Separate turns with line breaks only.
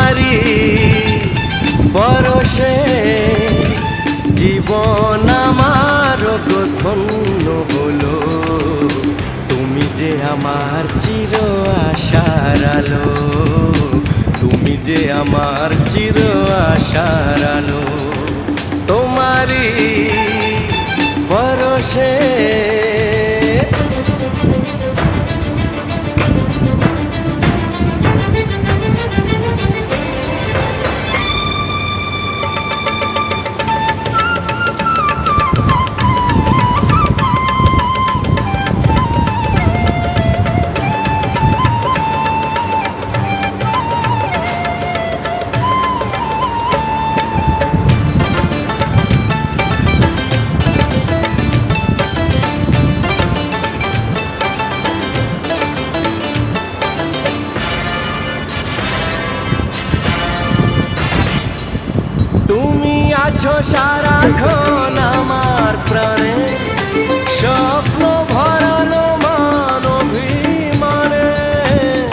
তোমারি পরশে জীবন আমার ধন্য হলো। তুমি যে আমার চির আশার আলো, তুমি যে আমার চির আশার আলো। তোমারি পরশে তুমি আছো সারাক্ষণ